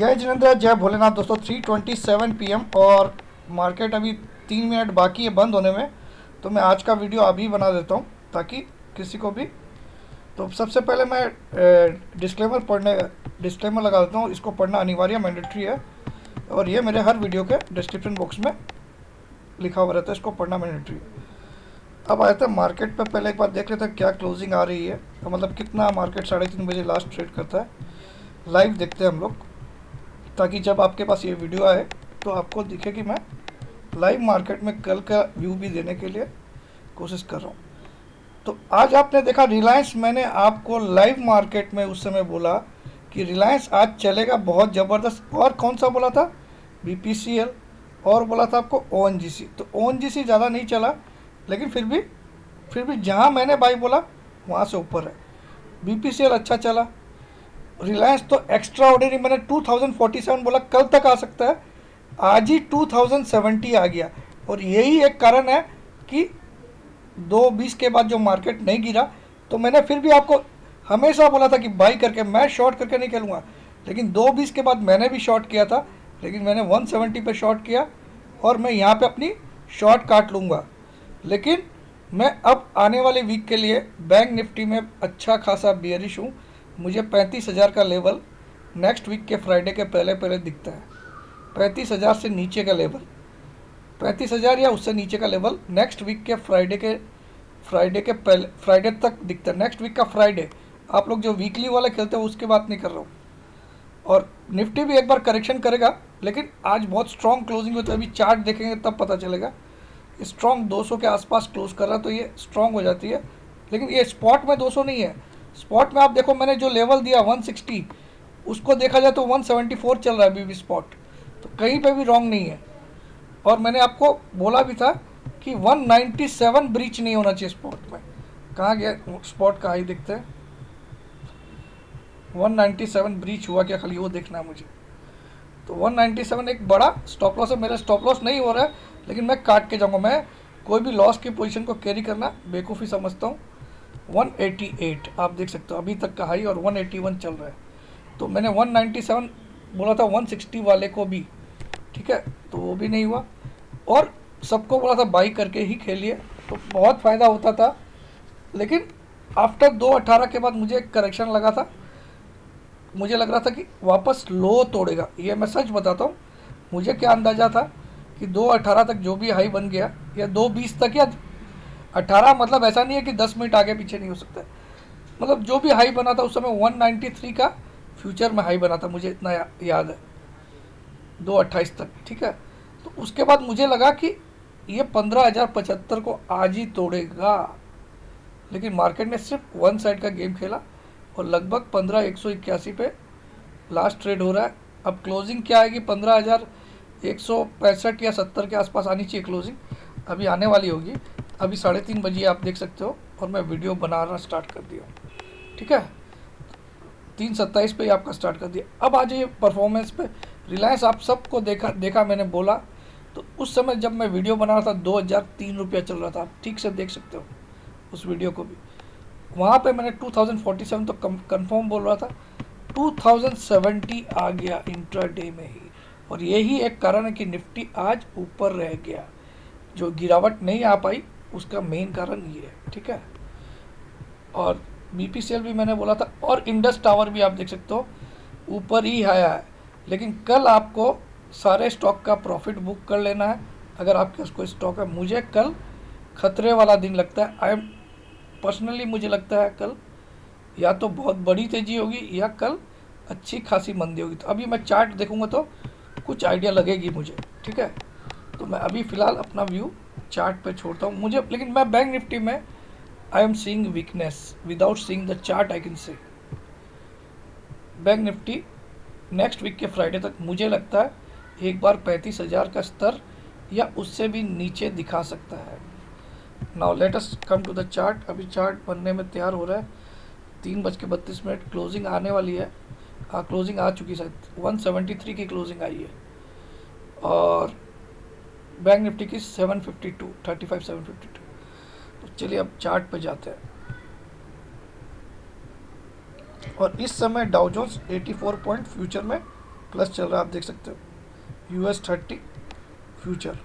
जय जिनेंद्र, जय भोलेनाथ। दोस्तों 3:27 PM और मार्केट अभी 3 मिनट बाकी है बंद होने में। तो मैं आज का वीडियो अभी बना देता हूँ ताकि किसी को भी। तो सबसे पहले मैं डिस्क्लेमर लगा देता हूँ। इसको पढ़ना अनिवार्य मैंडेटरी है और ये मेरे हर वीडियो के डिस्क्रिप्शन बॉक्स में लिखा हुआ रहता है, इसको पढ़ना मैंडेटरी है। अब आते हैं मार्केट पे। पहले एक बार देख लेते हैं क्या क्लोजिंग आ रही है, तो मतलब कितना मार्केट 3:30 बजे लास्ट ट्रेड करता है। लाइव देखते हैं हम लोग, ताकि जब आपके पास ये वीडियो आए तो आपको दिखे कि मैं लाइव मार्केट में कल का व्यू भी देने के लिए कोशिश कर रहा हूँ। तो आज आपने देखा रिलायंस, मैंने आपको लाइव मार्केट में उस समय बोला कि रिलायंस आज चलेगा बहुत ज़बरदस्त। और कौन सा बोला था? BPCL। और बोला था आपको ONGC। तो ONGC ज़्यादा नहीं चला, लेकिन फिर भी जहाँ मैंने बाई बोला वहाँ से ऊपर है। BPCL अच्छा चला। रिलायंस तो एक्स्ट्रा ऑर्डिनरी, मैंने 2047 बोला कल तक आ सकता है, आज ही 2070 आ गया। और यही एक कारण है कि 2:20 के बाद जो मार्केट नहीं गिरा, तो मैंने फिर भी आपको हमेशा बोला था कि बाई करके, मैं शॉर्ट करके नहीं खेलूँगा। लेकिन 2:20 के बाद मैंने भी शॉर्ट किया था, लेकिन मैंने 170 पे शॉर्ट किया और मैं यहाँ पे अपनी शॉर्ट काट लूँगा। लेकिन मैं अब आने वाले वीक के लिए बैंक निफ्टी में अच्छा खासा बियरिश हूँ। मुझे 35,000 का लेवल नेक्स्ट वीक के फ्राइडे के पहले पहले दिखता है। 35,000 से नीचे का लेवल, 35,000 या उससे नीचे का लेवल नेक्स्ट वीक के फ्राइडे तक दिखता है। नेक्स्ट वीक का फ्राइडे। आप लोग जो वीकली वाले खेलते हो उसकी बात नहीं कर रहा हूँ। और निफ्टी भी एक बार करेक्शन करेगा, लेकिन आज बहुत स्ट्रॉन्ग क्लोजिंग हुई, तो अभी चार्ट देखेंगे तब पता चलेगा। स्ट्रॉन्ग 200 के आसपास क्लोज कर रहा है तो ये स्ट्रॉन्ग हो जाती है। लेकिन ये स्पॉट में 200 नहीं है। स्पॉट में आप देखो, मैंने जो लेवल दिया 160, उसको देखा जाए तो 174 चल रहा है अभी भी स्पॉट। तो कहीं पे भी रॉन्ग नहीं है। और मैंने आपको बोला भी था कि 197 ब्रीच नहीं होना चाहिए स्पॉट में। कहाँ गया स्पॉट का हाई? देखते हैं 197 ब्रीच हुआ क्या, खाली वो देखना है मुझे। तो 197 एक बड़ा स्टॉप लॉस है। मेरा स्टॉप लॉस नहीं हो रहा है, लेकिन मैं काट के जाऊँगा। मैं कोई भी लॉस की पोजीशन को कैरी करना बेवकूफ़ी समझता हूँ। 188 आप देख सकते हो अभी तक का हाई, और 181 चल रहा है। तो मैंने 197 बोला था 160 वाले को भी, ठीक है, तो वो भी नहीं हुआ। और सबको बोला था बाई करके ही खेलिए, तो बहुत फ़ायदा होता था। लेकिन आफ्टर 2:18 के बाद मुझे एक करेक्शन लगा था। मुझे लग रहा था कि वापस लो तोड़ेगा, ये मैं सच बताता हूँ। मुझे क्या अंदाज़ा था कि 2:18 तक जो भी हाई बन गया, या 2:20 तक, या 18, मतलब ऐसा नहीं है कि 10 मिनट आगे पीछे नहीं हो सकता। मतलब जो भी हाई बना था उस समय 193 का फ्यूचर में हाई बना था, मुझे इतना याद है, 2:28 तक, ठीक है। तो उसके बाद मुझे लगा कि ये 15,075 को आज ही तोड़ेगा। लेकिन मार्केट ने सिर्फ वन साइड का गेम खेला और लगभग 15,181 पे लास्ट ट्रेड हो रहा है। अब क्लोजिंग क्या आएगी? 15,165 या 70 के आसपास आनी चाहिए क्लोजिंग, अभी आने वाली होगी। अभी 3:30 बजे आप देख सकते हो, और मैं वीडियो बनाना स्टार्ट कर दिया, ठीक है। 3:27 पे ही आपका स्टार्ट कर दिया। अब आ जाइए परफॉर्मेंस पे। रिलायंस आप सबको देखा मैंने बोला, तो उस समय जब मैं वीडियो बना रहा था 2,003 रुपया चल रहा था। आप ठीक से देख सकते हो उस वीडियो को भी। वहाँ पे मैंने 2047 तो कंफर्म बोल रहा था, 2070 आ गया इंट्राडे में ही। और यही एक कारण है कि निफ्टी आज ऊपर रह गया। जो गिरावट नहीं आ पाई उसका मेन कारण ये है, ठीक है। और BPCL भी मैंने बोला था, और इंडस टावर भी आप देख सकते हो ऊपर ही आया है। लेकिन कल आपको सारे स्टॉक का प्रॉफिट बुक कर लेना है अगर आपके पास कोई स्टॉक है। मुझे कल खतरे वाला दिन लगता है। पर्सनली मुझे लगता है कल या तो बहुत बड़ी तेज़ी होगी, या कल अच्छी खासी मंदी होगी। तो अभी मैं चार्ट देखूंगा तो कुछ आइडिया लगेगी मुझे, ठीक है। तो मैं अभी फ़िलहाल अपना व्यू चार्ट पे छोड़ता हूँ मुझे। लेकिन मैं बैंक निफ्टी में I am seeing weakness without seeing the chart. I can say bank Nifty next week के फ्राइडे तक मुझे लगता है एक बार 35,000 का स्तर या उससे भी नीचे दिखा सकता है। Now let us come to the chart. अभी चार्ट बनने में तैयार हो रहा है। 3:32 क्लोजिंग आने वाली है। क्लोजिंग आ चुकी है, शायद 173 की क्लोजिंग आई है। और बैंक निफ्टी की 752, 35,752। तो चलिए अब चार्ट पे जाते हैं। और इस समय डाउ जोन्स 84 पॉइंट फ्यूचर में प्लस चल रहा है, आप देख सकते हो। US 30 फ्यूचर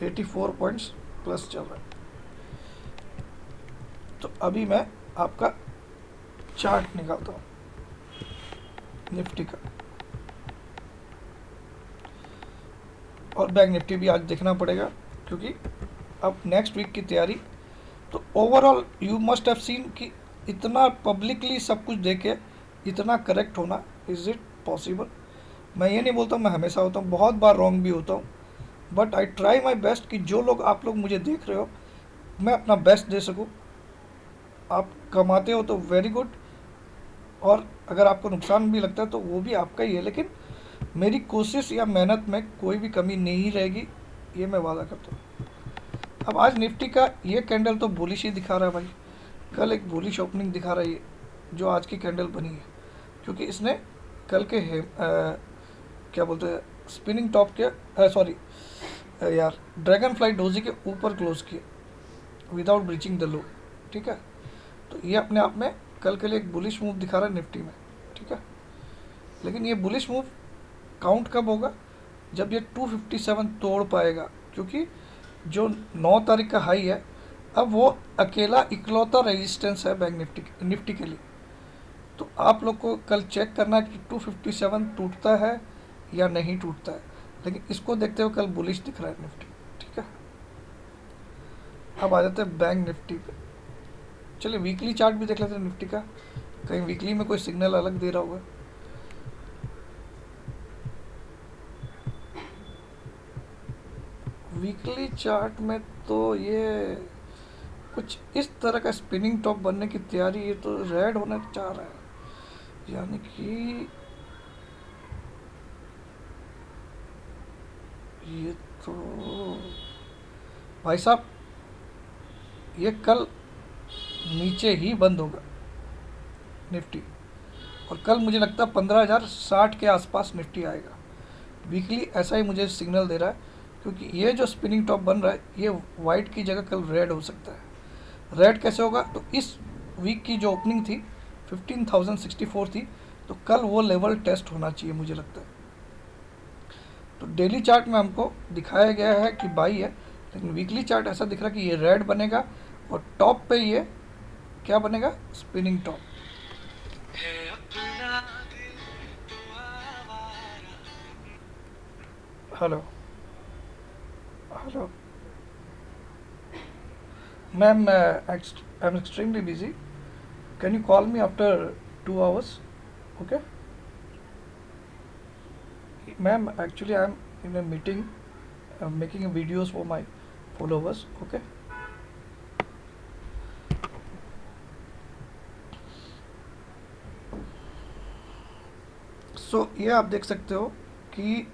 84 पॉइंट्स प्लस चल रहा है। तो अभी मैं आपका चार्ट निकालता हूँ निफ्टी का, और बैंक निफ्टी भी आज देखना पड़ेगा क्योंकि अब नेक्स्ट वीक की तैयारी। तो overall you must have seen कि इतना पब्लिकली सब कुछ देखे इतना करेक्ट होना, इज़ इट पॉसिबल? मैं ये नहीं बोलता हूँ मैं हमेशा होता हूँ, बहुत बार रॉन्ग भी होता हूँ, but I try my best कि जो लोग आप लोग मुझे देख रहे हो मैं अपना बेस्ट दे सकूँ। आप कमाते हो तो वेरी गुड, और अगर आपको नुकसान भी लगता है तो वो भी आपका ही है, लेकिन मेरी कोशिश या मेहनत में कोई भी कमी नहीं रहेगी, ये मैं वादा करता हूँ। अब आज निफ्टी का ये कैंडल तो बुलिश ही दिखा रहा है भाई, कल एक बुलिश ओपनिंग दिखा रहा है ये जो आज की कैंडल बनी है, क्योंकि इसने कल के क्या बोलते हैं स्पिनिंग टॉप के सॉरी यार ड्रैगन फ्लाई डोजी के ऊपर क्लोज किए विदाउट ब्रीचिंग द लो, ठीक है। तो ये अपने आप में कल के लिए एक बुलिश मूव दिखा रहा है निफ्टी में, ठीक है। लेकिन ये बुलिश मूव काउंट कब होगा? जब ये 257 तोड़ पाएगा, क्योंकि जो 9 तारीख का हाई है अब वो अकेला इकलौता रेजिस्टेंस है बैंक निफ्टी के लिए। तो आप लोग को कल चेक करना है कि 257 टूटता है या नहीं टूटता है, लेकिन इसको देखते हुए कल बुलिश दिख रहा है निफ्टी, ठीक है। अब आ जाते हैं बैंक निफ्टी पे। चलिए वीकली चार्ट भी देख लेते हैं निफ्टी का, कहीं वीकली में कोई सिग्नल अलग दे रहा होगा। वीकली चार्ट में तो ये कुछ इस तरह का स्पिनिंग टॉप बनने की तैयारी, ये तो रेड होने चाह रहा है, यानी कि ये तो भाई साहब ये कल नीचे ही बंद होगा निफ्टी, और कल मुझे लगता है 15,060 के आसपास निफ्टी आएगा। वीकली ऐसा ही मुझे सिग्नल दे रहा है, क्योंकि ये जो स्पिनिंग टॉप बन रहा है ये वाइट की जगह कल रेड हो सकता है। रेड कैसे होगा? तो इस वीक की जो ओपनिंग थी 15,064 थी, तो कल वो लेवल टेस्ट होना चाहिए मुझे लगता है। तो डेली चार्ट में हमको दिखाया गया है कि बाई है, लेकिन वीकली चार्ट ऐसा दिख रहा है कि ये रेड बनेगा और टॉप पे ये क्या बनेगा? Spinning top. Hello hello ma'am, I am extremely busy, can you call me after 2 hours? Okay ma'am, actually I am in a meeting, making videos for my followers, okay? सो ये आप देख सकते हो कि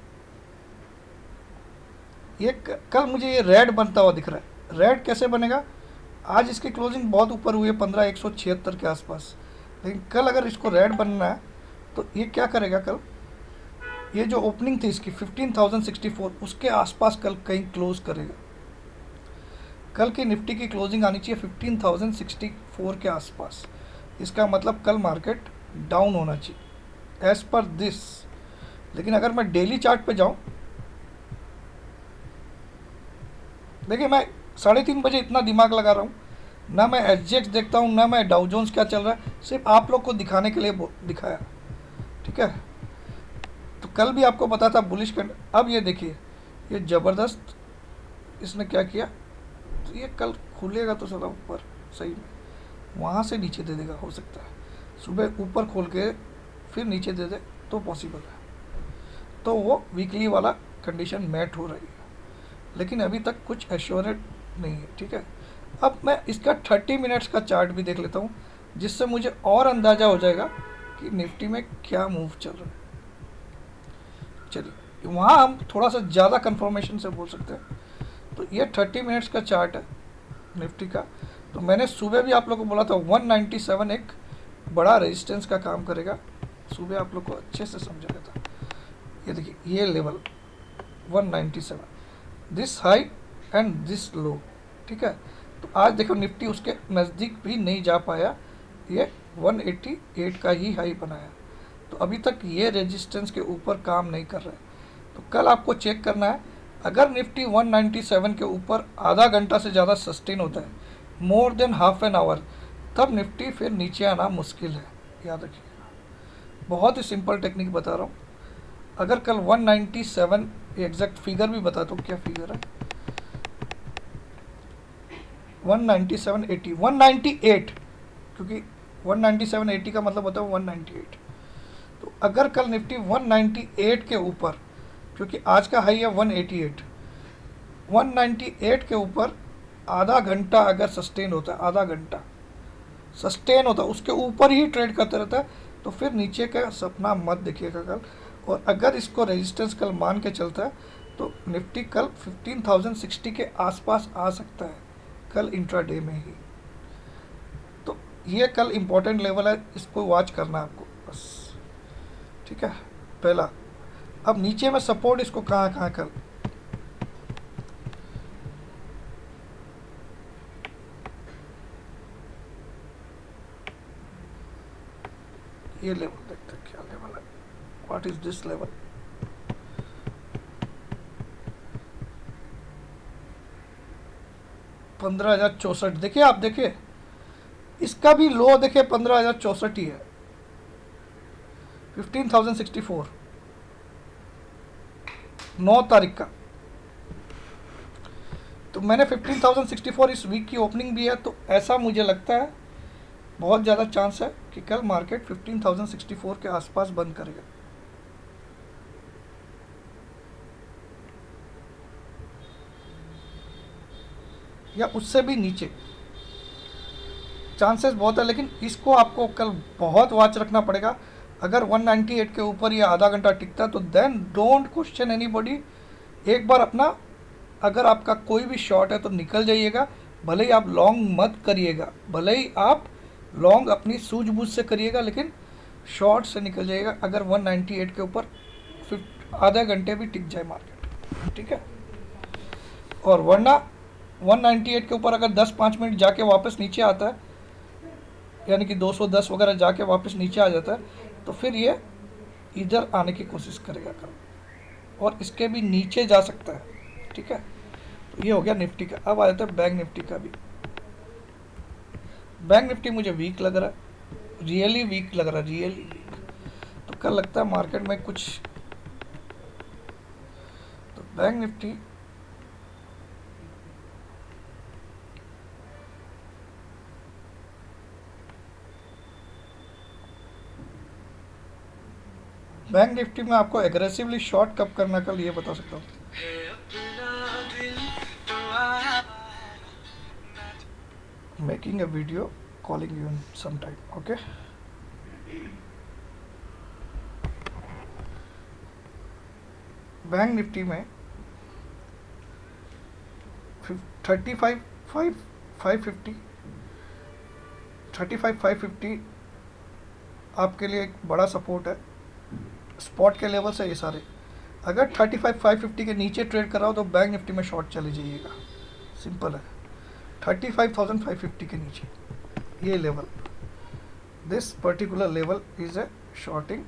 ये कल मुझे ये रेड बनता हुआ दिख रहा है। रेड कैसे बनेगा? आज इसकी क्लोजिंग बहुत ऊपर हुई है 15,176 के आसपास, लेकिन कल अगर इसको रेड बनना है तो ये क्या करेगा? कल ये जो ओपनिंग थी इसकी 15,064 उसके आसपास कल कहीं क्लोज करेगा। कल की निफ्टी की क्लोजिंग आनी चाहिए 15,064 के आसपास, इसका मतलब कल मार्केट डाउन होना चाहिए एज पर दिस। लेकिन अगर मैं डेली चार्ट पे जाऊं, देखिए मैं 3:30 बजे इतना दिमाग लगा रहा हूँ, ना मैं SGX देखता हूँ ना मैं डाउ जोन्स क्या चल रहा है, सिर्फ आप लोग को दिखाने के लिए दिखाया, ठीक है। तो कल भी आपको पता था बुलिश कैंडल। अब ये देखिए ये ज़बरदस्त इसने क्या किया, तो ये कल खुलेगा तो चला ऊपर सही में, वहाँ से नीचे दे देगा, हो सकता है सुबह ऊपर खोल के फिर नीचे दे दे तो पॉसिबल है। तो वो वीकली वाला कंडीशन मैट हो रही है, लेकिन अभी तक कुछ एश्योरेंट नहीं है, ठीक है। अब मैं इसका 30 मिनट्स का चार्ट भी देख लेता हूँ, जिससे मुझे और अंदाज़ा हो जाएगा कि निफ्टी में क्या मूव चल रहा है। चलिए वहाँ हम थोड़ा सा ज़्यादा कंफर्मेशन से बोल सकते हैं। तो ये 30 मिनट्स का चार्ट है निफ्टी का। तो मैंने सुबह भी आप लोग को बोला था 197 एक बड़ा रेजिस्टेंस का काम करेगा, सुबह आप लोग को अच्छे से समझाया था। ये देखिए ये level 197, this high and this low, ठीक है। तो आज देखो निफ्टी उसके नज़दीक भी नहीं जा पाया, ये 188 का ही हाई बनाया। तो अभी तक ये रेजिस्टेंस के ऊपर काम नहीं कर रहा है। तो कल आपको चेक करना है, अगर निफ्टी 197 के ऊपर आधा घंटा से ज़्यादा सस्टेन होता है, more than half an hour, तब निफ्टी फिर नीचे आना मुश्किल है, याद रखिएगा। बहुत ही सिंपल टेक्निक बता रहा हूँ। अगर कल 197, एग्जैक्ट फिगर भी बता दो क्या फिगर है, 197.80, 198, क्योंकि 197.80 का मतलब होता है 198। तो अगर कल निफ्टी 198 के ऊपर, क्योंकि आज का हाई है 188, 198 के ऊपर आधा घंटा अगर सस्टेन होता है, आधा घंटा सस्टेन होता है, उसके ऊपर ही ट्रेड करते रहता है, तो फिर नीचे का सपना मत देखिएगा कल। और अगर इसको रेजिस्टेंस कल मान के चलता है तो निफ्टी कल 15,060 के आसपास आ सकता है, कल इंट्राडे में ही। तो ये कल इम्पोर्टेंट लेवल है, इसको वॉच करना है आपको बस, ठीक है। पहला, अब नीचे में सपोर्ट इसको कहाँ कल, ये लेवल देखते हैं क्या लेवल है, व्हाट इज दिस लेवल, $15,064। देखिए आप, देखिए इसका भी लो देखिए 15,064 ही है, 15,064, 9 तारीख का। तो मैंने 15,064 इस वीक की ओपनिंग भी है, तो ऐसा मुझे लगता है बहुत ज़्यादा चांस है कि कल मार्केट 15,064 के आसपास बंद करेगा। या उससे भी नीचे चांसेस बहुत है, लेकिन इसको आपको कल बहुत वॉच रखना पड़ेगा। अगर 198 के ऊपर ये आधा घंटा टिकता है तो देन डोंट क्वेश्चन एनीबॉडी। एक बार अपना, अगर आपका कोई भी शॉर्ट है तो निकल जाइएगा, भले ही आप लॉन्ग मत करिएगा, भले ही आप लॉन्ग अपनी सूझबूझ से करिएगा, लेकिन शॉर्ट से निकल जाइएगा अगर 198 के ऊपर आधा घंटे भी टिक जाए मार्केट, ठीक है। और वरना 198 के ऊपर अगर 10-5 मिनट जाके वापस नीचे आता है, यानी कि 210 वगैरह जाके वापस नीचे आ जाता है, तो फिर ये इधर आने की कोशिश करेगा कल, और इसके भी नीचे जा सकता है, ठीक है। तो ये हो गया निफ्टी का। अब आ जाता है बैंक निफ्टी का भी। बैंक निफ्टी मुझे वीक लग रहा है, रियली वीक लग रहा है, रियली वीक। तो कल लगता है मार्केट में कुछ, तो बैंक निफ्टी में आपको एग्रेसिवली शॉर्ट कब करना कल ये बता सकता हूँ। Making a video, calling you in some time, okay. Bank Nifty में 35,550 35,550 आपके लिए एक बड़ा सपोर्ट है। स्पॉट के लेवल से ये सारे, अगर 35,550 के नीचे ट्रेड कर रहा हो तो बैंक निफ्टी में शॉर्ट चले जाइएगा, सिंपल है। 35,550 के नीचे ये level, this particular level is a shorting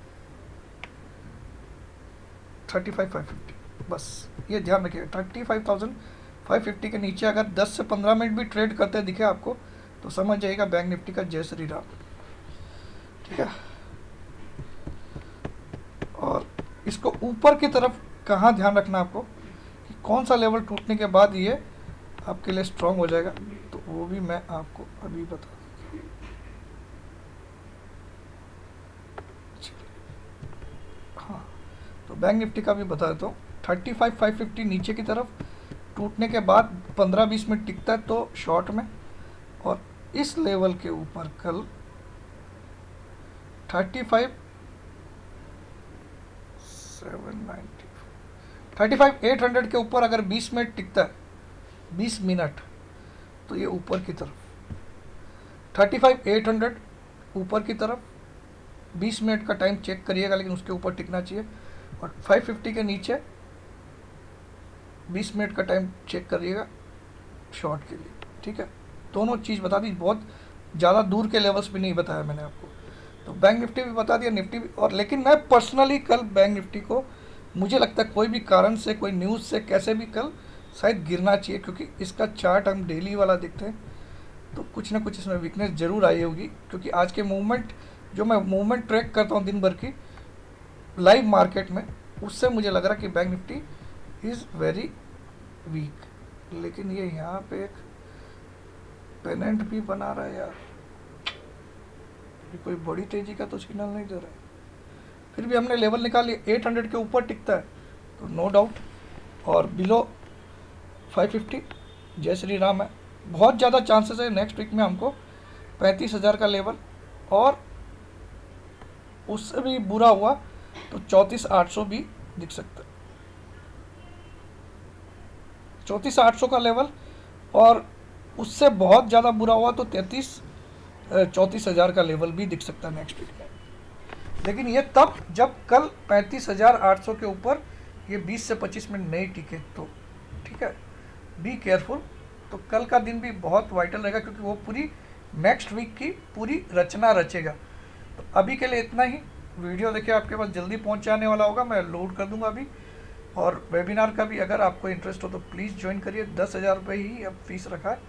35,550, बस ये ध्यान रखिएगा। 35,550 के नीचे अगर 10 से 15 मिनट भी ट्रेड करते दिखे आपको तो समझ जाइएगा बैंक निफ्टी का जय श्री राम, ठीक है। और इसको ऊपर की तरफ कहाँ ध्यान रखना आपको, कि कौन सा लेवल टूटने के बाद ये आपके लिए स्ट्रांग हो जाएगा, तो वो भी मैं आपको अभी बता दूँ। हाँ, तो बैंक निफ्टी का भी बता देता हूँ। 35,550 नीचे की तरफ टूटने के बाद 15-20 मिनट टिकता है तो शॉर्ट में, और इस लेवल के ऊपर कल 35,800 के ऊपर अगर 20 मिनट टिकता है, 20 मिनट, तो ये ऊपर की तरफ 35,800 ऊपर की तरफ 20 मिनट का टाइम चेक करिएगा, लेकिन उसके ऊपर टिकना चाहिए। और 550 के नीचे 20 मिनट का टाइम चेक करिएगा शॉर्ट के लिए, ठीक है। दोनों चीज़ बता दी, बहुत ज़्यादा दूर के लेवल्स भी नहीं बताया मैंने आपको। तो बैंक निफ्टी भी बता दिया, निफ्टी भी। और लेकिन मैं पर्सनली कल बैंक निफ्टी को, मुझे लगता है कोई भी कारण से, कोई न्यूज़ से, कैसे भी कल शायद गिरना चाहिए, क्योंकि इसका चार्ट हम डेली वाला देखते हैं तो कुछ ना कुछ इसमें वीकनेस जरूर आई होगी। क्योंकि आज के मूवमेंट, जो मैं मूवमेंट ट्रैक करता हूँ दिन भर की लाइव मार्केट में, उससे मुझे लग रहा है कि bank Nifty is very weak. लेकिन ये यहाँ पे एक पेनेंट भी बना रहा है यार, ये कोई बड़ी तेजी का तो सिग्नल नहीं दे रहा है। फिर भी हमने लेवल निकाल लिया, 800 के ऊपर टिकता है तो नो डाउट, और बिलो 550 जय श्री राम है। बहुत ज़्यादा चांसेस है नेक्स्ट वीक में हमको 35,000 का लेवल, और उससे भी बुरा हुआ तो 34,800 भी दिख सकता है। 34,800 का लेवल, और उससे बहुत ज़्यादा बुरा हुआ तो 34,000 का लेवल भी दिख सकता है नेक्स्ट वीक में। लेकिन ये तब जब कल 35,800 के ऊपर ये 20 से 25 मिनट नहीं टिके तो ठीक है, बी केयरफुल। तो कल का दिन भी बहुत वाइटल रहेगा, क्योंकि वो पूरी नेक्स्ट वीक की पूरी रचना रचेगा। तो अभी के लिए इतना ही। वीडियो देखिए आपके पास जल्दी पहुंच जाने वाला होगा, मैं लोड कर दूंगा अभी। और वेबिनार का भी अगर आपको इंटरेस्ट हो तो प्लीज़ ज्वाइन करिए। 10,000 रुपये ही अब फीस रखा है,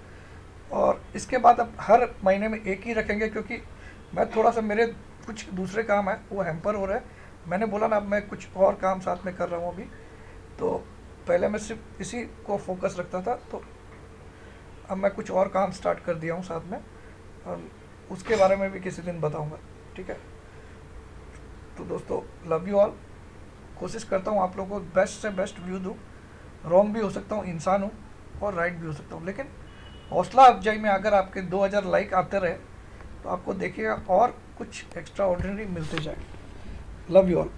और इसके बाद अब हर महीने में एक ही रखेंगे, क्योंकि मैं थोड़ा सा, मेरे कुछ दूसरे काम है वो हैम्पर हो रहा है। मैंने बोला ना, अब मैं कुछ और काम साथ में कर रहा हूँ अभी। तो पहले मैं सिर्फ इसी को फोकस रखता था, तो अब मैं कुछ और काम स्टार्ट कर दिया हूँ साथ में, और उसके बारे में भी किसी दिन बताऊँगा, ठीक है। तो दोस्तों, लव यू ऑल। कोशिश करता हूँ आप लोगों को बेस्ट से बेस्ट व्यू दूँ। रॉन्ग भी हो सकता हूँ, इंसान हूँ, और राइट भी हो सकता हूँ, लेकिन हौसला अफजाई में अगर आपके 2000 लाइक आते रहे तो आपको देखिएगा और कुछ एक्स्ट्रा ऑर्डिनरी मिलते जाए। Love you all.